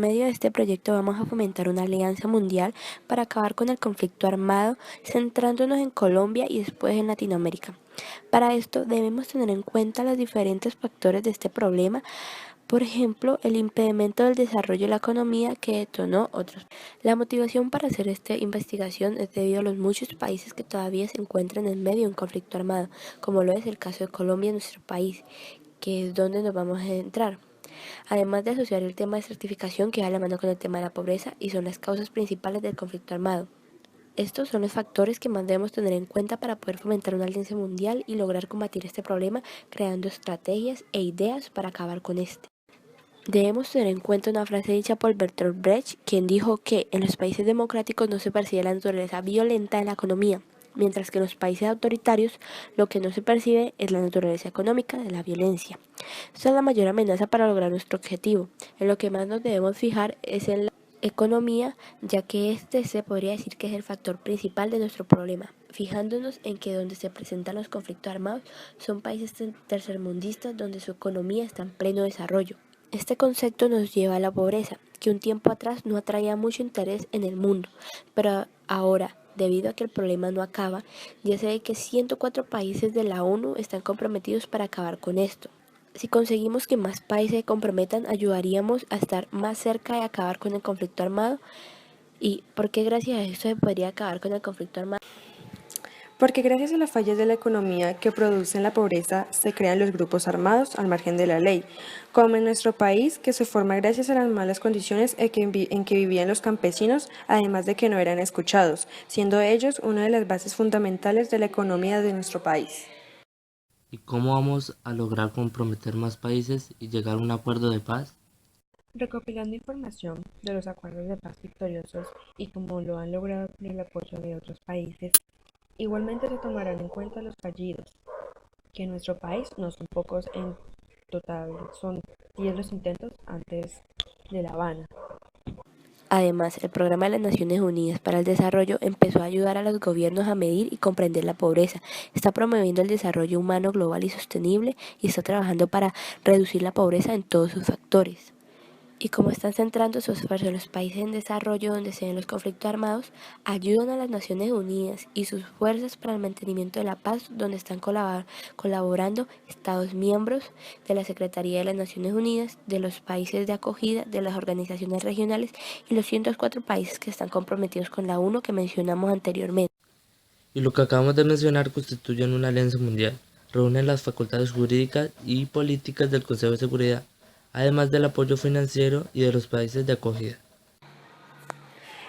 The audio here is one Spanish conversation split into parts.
medio de este proyecto vamos a fomentar una alianza mundial para acabar con el conflicto armado, centrándonos en Colombia y después en Latinoamérica. Para esto debemos tener en cuenta los diferentes factores de este problema, por ejemplo, el impedimento del desarrollo de la economía que detonó otros. La motivación para hacer esta investigación es debido a los muchos países que todavía se encuentran en medio de un conflicto armado, como lo es el caso de Colombia, nuestro país, que es donde nos vamos a entrar. Además de asociar el tema de certificación que va a la mano con el tema de la pobreza y son las causas principales del conflicto armado. Estos son los factores que más debemos tener en cuenta para poder fomentar una alianza mundial y lograr combatir este problema creando estrategias e ideas para acabar con este. Debemos tener en cuenta una frase dicha por Bertolt Brecht, quien dijo que en los países democráticos no se percibe la naturaleza violenta de la economía, mientras que en los países autoritarios lo que no se percibe es la naturaleza económica de la violencia. Esta es la mayor amenaza para lograr nuestro objetivo. En lo que más nos debemos fijar es en la economía, ya que este se podría decir que es el factor principal de nuestro problema, fijándonos en que donde se presentan los conflictos armados son países tercermundistas donde su economía está en pleno desarrollo. Este concepto nos lleva a la pobreza, que un tiempo atrás no atraía mucho interés en el mundo, pero ahora, debido a que el problema no acaba, ya se ve que 104 países de la ONU están comprometidos para acabar con esto. Si conseguimos que más países se comprometan, ayudaríamos a estar más cerca de acabar con el conflicto armado. ¿Y por qué gracias a esto se podría acabar con el conflicto armado? Porque gracias a las fallas de la economía que producen la pobreza se crean los grupos armados al margen de la ley, como en nuestro país, que se forma gracias a las malas condiciones en que vivían los campesinos, además de que no eran escuchados, siendo ellos una de las bases fundamentales de la economía de nuestro país. ¿Y cómo vamos a lograr comprometer más países y llegar a un acuerdo de paz? Recopilando información de los acuerdos de paz victoriosos y cómo lo han logrado con el apoyo de otros países, igualmente se tomarán en cuenta los fallidos, que en nuestro país no son pocos en total, son 10 los intentos antes de La Habana. Además, el Programa de las Naciones Unidas para el Desarrollo empezó a ayudar a los gobiernos a medir y comprender la pobreza, está promoviendo el desarrollo humano global y sostenible y está trabajando para reducir la pobreza en todos sus factores. Y como están centrando sus esfuerzos en los países en desarrollo donde se ven los conflictos armados, ayudan a las Naciones Unidas y sus fuerzas para el mantenimiento de la paz, donde están colaborando Estados miembros de la Secretaría de las Naciones Unidas, de los países de acogida, de las organizaciones regionales y los 104 países que están comprometidos con la ONU que mencionamos anteriormente. Y lo que acabamos de mencionar constituyen una alianza mundial, reúnen las facultades jurídicas y políticas del Consejo de Seguridad, además del apoyo financiero y de los países de acogida.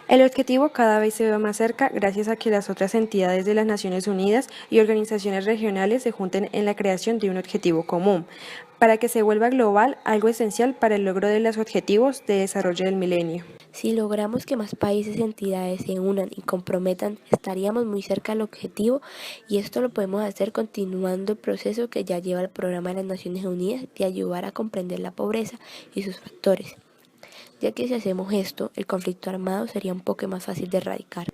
El objetivo cada vez se ve más cerca gracias a que las otras entidades de las Naciones Unidas y organizaciones regionales se junten en la creación de un objetivo común, para que se vuelva global, algo esencial para el logro de los objetivos de desarrollo del milenio. Si logramos que más países y entidades se unan y comprometan, estaríamos muy cerca del objetivo y esto lo podemos hacer continuando el proceso que ya lleva el Programa de las Naciones Unidas de ayudar a comprender la pobreza y sus factores, ya que si hacemos esto, el conflicto armado sería un poco más fácil de erradicar.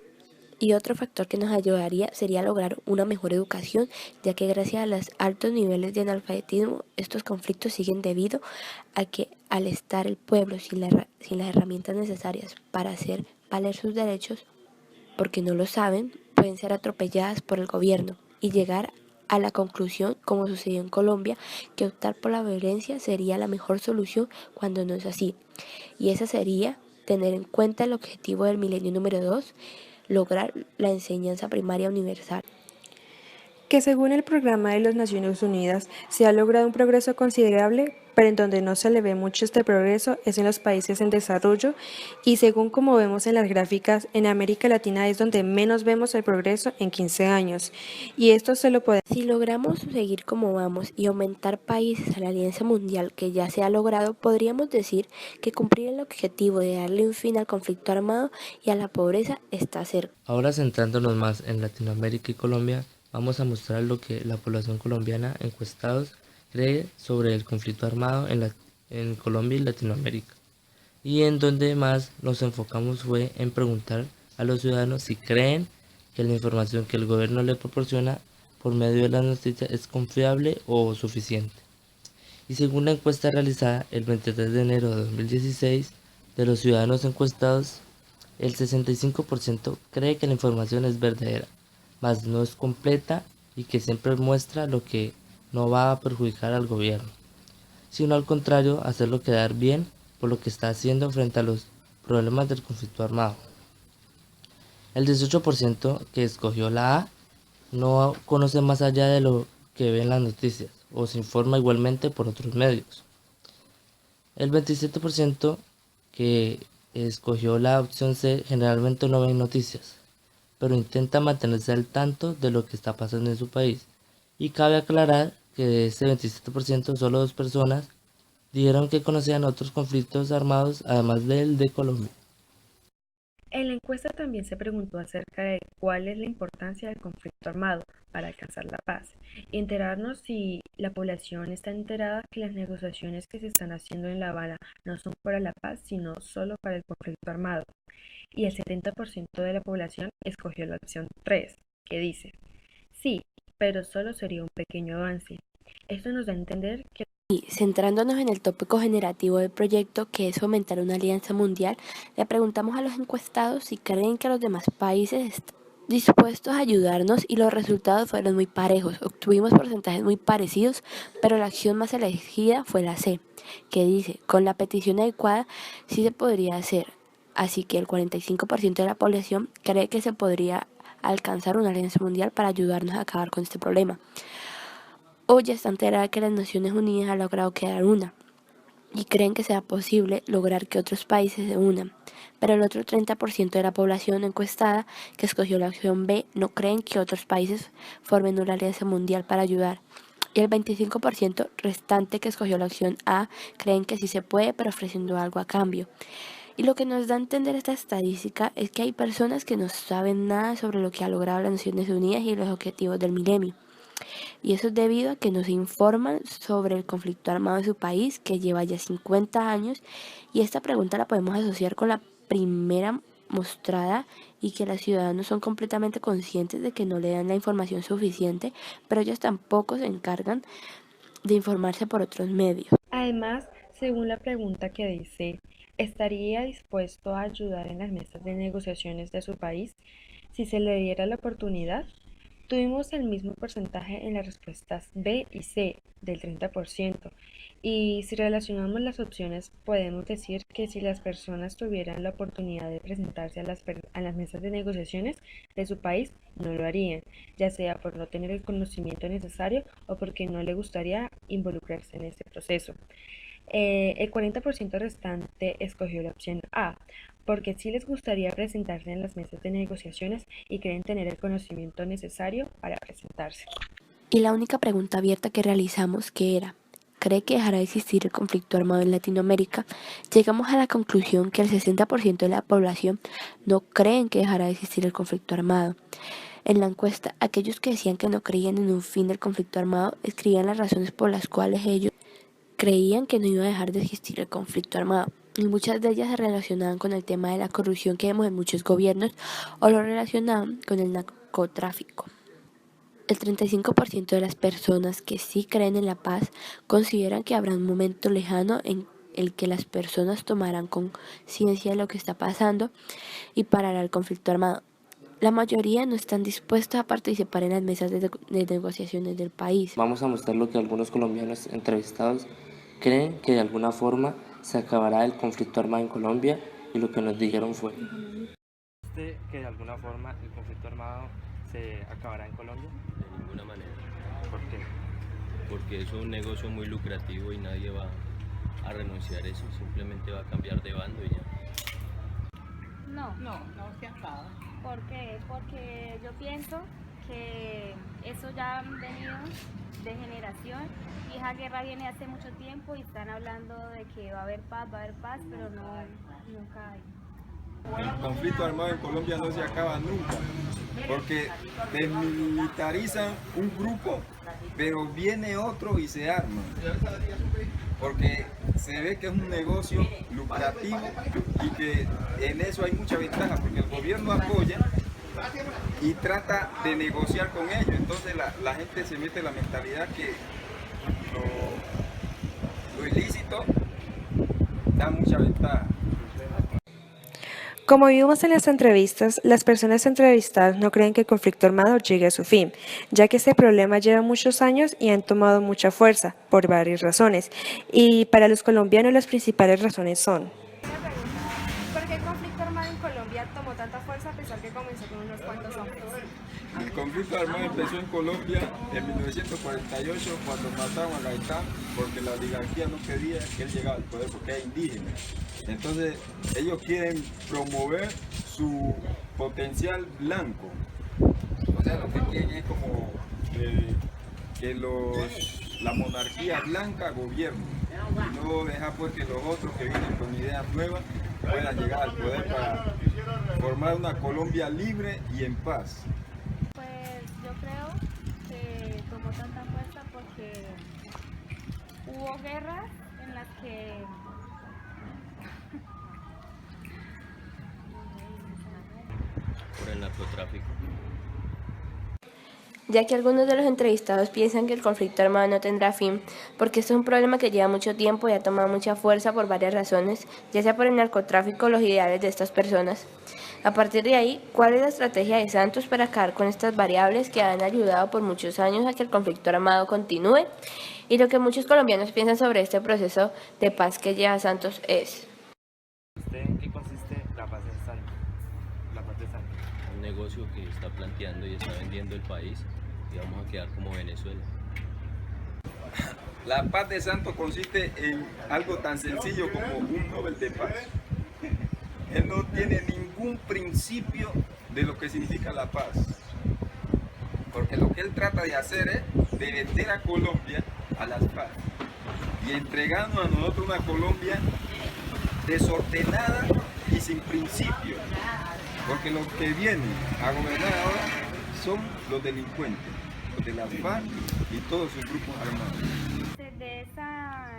Y otro factor que nos ayudaría sería lograr una mejor educación, ya que gracias a los altos niveles de analfabetismo, estos conflictos siguen debido a que al estar el pueblo sin las herramientas necesarias para hacer valer sus derechos, porque no lo saben, pueden ser atropelladas por el gobierno y llegar a la conclusión, como sucedió en Colombia, que optar por la violencia sería la mejor solución cuando no es así. Y esa sería tener en cuenta el objetivo del milenio número 2, lograr la enseñanza primaria universal. Que según el programa de las Naciones Unidas se ha logrado un progreso considerable, pero en donde no se le ve mucho este progreso es en los países en desarrollo y según como vemos en las gráficas, en América Latina es donde menos vemos el progreso en 15 años y esto se lo podemos. Si logramos seguir como vamos y aumentar países a la alianza mundial que ya se ha logrado, podríamos decir que cumplir el objetivo de darle un fin al conflicto armado y a la pobreza está cerca. Ahora centrándonos más en Latinoamérica y Colombia, vamos a mostrar lo que la población colombiana encuestados cree sobre el conflicto armado en Colombia y Latinoamérica. Y en donde más nos enfocamos fue en preguntar a los ciudadanos si creen que la información que el gobierno les proporciona por medio de las noticias es confiable o suficiente. Y según la encuesta realizada el 23 de enero de 2016 de los ciudadanos encuestados, el 65% cree que la información es verdadera, mas no es completa y que siempre muestra lo que no va a perjudicar al gobierno, sino al contrario, hacerlo quedar bien por lo que está haciendo frente a los problemas del conflicto armado. El 18% que escogió la A no conoce más allá de lo que ve en las noticias o se informa igualmente por otros medios. El 27% que escogió la opción C generalmente no ve noticias, pero intenta mantenerse al tanto de lo que está pasando en su país. Y cabe aclarar que de ese 27% solo 2 personas dijeron que conocían otros conflictos armados además del de Colombia. En la encuesta también se preguntó acerca de cuál es la importancia del conflicto armado para alcanzar la paz y enterarnos si la población está enterada que las negociaciones que se están haciendo en La Habana no son para la paz, sino solo para el conflicto armado. Y el 70% de la población escogió la opción 3, que dice, sí, pero solo sería un pequeño avance. Esto nos da a entender que Y centrándonos en el tópico generativo del proyecto, que es fomentar una alianza mundial, le preguntamos a los encuestados si creen que los demás países están dispuestos a ayudarnos y los resultados fueron muy parejos. Obtuvimos porcentajes muy parecidos, pero la acción más elegida fue la C, que dice, con la petición adecuada sí se podría hacer. Así que el 45% de la población cree que se podría alcanzar una alianza mundial para ayudarnos a acabar con este problema. Hoy ya está enterada que las Naciones Unidas ha logrado crear una y creen que sea posible lograr que otros países se unan, pero el otro 30% de la población encuestada que escogió la opción B no creen que otros países formen una alianza mundial para ayudar. Y el 25% restante que escogió la opción A creen que sí se puede, pero ofreciendo algo a cambio. Y lo que nos da a entender esta estadística es que hay personas que no saben nada sobre lo que ha logrado las Naciones Unidas y los objetivos del milenio. Y eso es debido a que no se informan sobre el conflicto armado de su país, que lleva ya 50 años, y esta pregunta la podemos asociar con la primera mostrada y que los ciudadanos son completamente conscientes de que no le dan la información suficiente, pero ellos tampoco se encargan de informarse por otros medios. además, según la pregunta que dice, ¿estaría dispuesto a ayudar en las mesas de negociaciones de su país si se le diera la oportunidad? Tuvimos el mismo porcentaje en las respuestas B y C, del 30%, y si relacionamos las opciones, podemos decir que si las personas tuvieran la oportunidad de presentarse a las mesas de negociaciones de su país, no lo harían, ya sea por no tener el conocimiento necesario o porque no le gustaría involucrarse en este proceso. El 40% restante escogió la opción A, porque sí les gustaría presentarse en las mesas de negociaciones y creen tener el conocimiento necesario para presentarse. Y la única pregunta abierta que realizamos, que era, ¿cree que dejará de existir el conflicto armado en Latinoamérica? Llegamos a la conclusión que el 60% de la población no creen que dejará de existir el conflicto armado. En la encuesta, aquellos que decían que no creían en un fin del conflicto armado escribían las razones por las cuales ellos creían que no iba a dejar de existir el conflicto armado. Y muchas de ellas se relacionaban con el tema de la corrupción que vemos en muchos gobiernos o lo relacionaban con el narcotráfico. El 35% de las personas que sí creen en la paz consideran que habrá un momento lejano en el que las personas tomarán conciencia de lo que está pasando y parará el conflicto armado. La mayoría no están dispuestos a participar en las mesas de negociaciones del país. Vamos a mostrar lo que algunos colombianos entrevistados creen que de alguna forma se acabará el conflicto armado en Colombia y lo que nos dijeron fue que de alguna forma el conflicto armado se acabará en Colombia. De ninguna manera, ¿Por qué? porque es un negocio muy lucrativo y nadie va a renunciar a eso, simplemente va a cambiar de bando y ya. No, no se acaba. ¿Por qué? Porque yo pienso que eso ya han venido de generación y esa guerra viene hace mucho tiempo y están hablando de que va a haber paz, pero nunca hay. El conflicto armado en Colombia no se acaba nunca, porque desmilitarizan un grupo, pero viene otro y se arma, porque se ve que es un negocio lucrativo y que en eso hay mucha ventaja, porque el gobierno apoya y trata de negociar con ellos, entonces la gente se mete en la mentalidad que lo ilícito da mucha ventaja. Como vimos en las entrevistas, las personas entrevistadas no creen que el conflicto armado llegue a su fin, ya que este problema lleva muchos años y han tomado mucha fuerza, por varias razones. Y para los colombianos las principales razones son: ¿por qué el conflicto armado en Colombia tomó tanta fuerza a pesar que comenzó con unos cuantos hombres? El conflicto armado empezó en Colombia en 1948 cuando mataron a Gaitán porque la oligarquía no quería que él llegara al poder porque era indígena. Entonces ellos quieren promover su potencial blanco. O sea, lo que quieren es como que la monarquía blanca gobierne y no dejar pues que los otros que vienen con ideas nuevas puedan llegar al poder para formar una Colombia libre y en paz. Pues yo creo que tomó tanta fuerza porque hubo guerras en las que por el narcotráfico. Ya que algunos de los entrevistados piensan que el conflicto armado no tendrá fin, porque esto es un problema que lleva mucho tiempo y ha tomado mucha fuerza por varias razones, ya sea por el narcotráfico o los ideales de estas personas. A partir de ahí, ¿cuál es la estrategia de Santos para acabar con estas variables que han ayudado por muchos años a que el conflicto armado continúe? Y lo que muchos colombianos piensan sobre este proceso de paz que lleva Santos es: ¿En qué consiste la paz de Santos? Un negocio que está planteando y está vendiendo el país y vamos a quedar como Venezuela. La paz de Santos consiste en algo tan sencillo como un Nobel de Paz. Él no tiene ningún principio de lo que significa la paz. Porque lo que él trata de hacer es de vender a Colombia a las FARC y entregarnos a nosotros una Colombia desordenada y sin principios. Porque los que vienen a gobernar ahora son los delincuentes, los de las FARC y todos sus grupos armados. de esa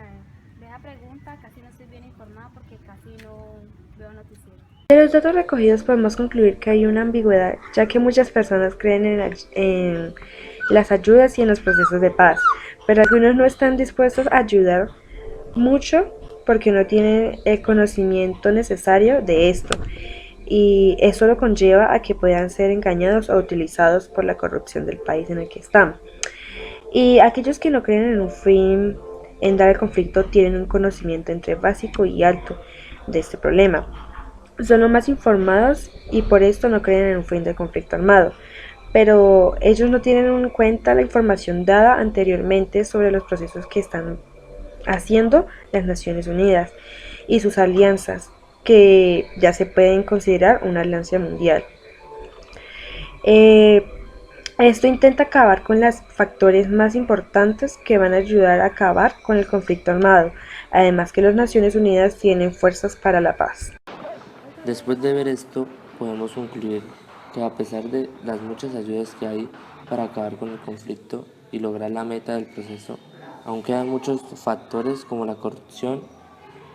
pregunta casi no estoy bien informada porque casi no veo noticiero. De los datos recogidos podemos concluir que hay una ambigüedad, ya que muchas personas creen en las ayudas y en los procesos de paz, pero algunos no están dispuestos a ayudar mucho porque no tienen el conocimiento necesario de esto, y eso lo conlleva a que puedan ser engañados o utilizados por la corrupción del país en el que están. Y aquellos que no creen en un fin en dar el conflicto tienen un conocimiento entre básico y alto de este problema. Son los más informados y por esto no creen en un fin del conflicto armado, pero ellos no tienen en cuenta la información dada anteriormente sobre los procesos que están haciendo las Naciones Unidas y sus alianzas, que ya se pueden considerar una alianza mundial. Esto intenta acabar con los factores más importantes que van a ayudar a acabar con el conflicto armado, además que las Naciones Unidas tienen fuerzas para la paz. Después de ver esto, podemos concluir que a pesar de las muchas ayudas que hay para acabar con el conflicto y lograr la meta del proceso, aún quedan muchos factores como la corrupción,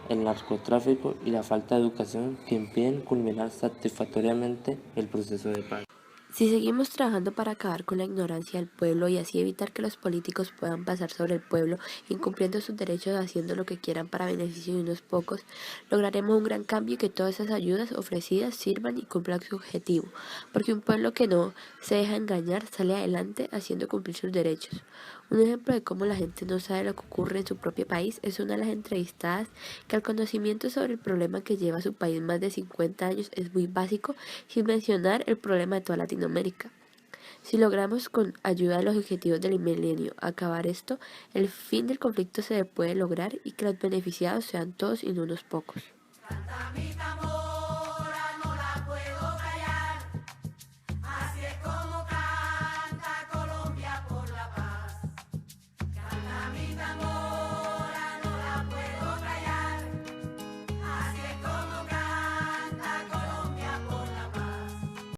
el narcotráfico y la falta de educación que impiden culminar satisfactoriamente el proceso de paz. Si seguimos trabajando para acabar con la ignorancia del pueblo y así evitar que los políticos puedan pasar sobre el pueblo, incumpliendo sus derechos haciendo lo que quieran para beneficio de unos pocos, lograremos un gran cambio y que todas esas ayudas ofrecidas sirvan y cumplan su objetivo, porque un pueblo que no se deja engañar sale adelante haciendo cumplir sus derechos. Un ejemplo de cómo la gente no sabe lo que ocurre en su propio país es una de las entrevistadas que el conocimiento sobre el problema que lleva su país más de 50 años es muy básico, sin mencionar el problema de toda Latinoamérica. Si logramos con ayuda de los objetivos del milenio acabar esto, el fin del conflicto se puede lograr y que los beneficiados sean todos y no unos pocos.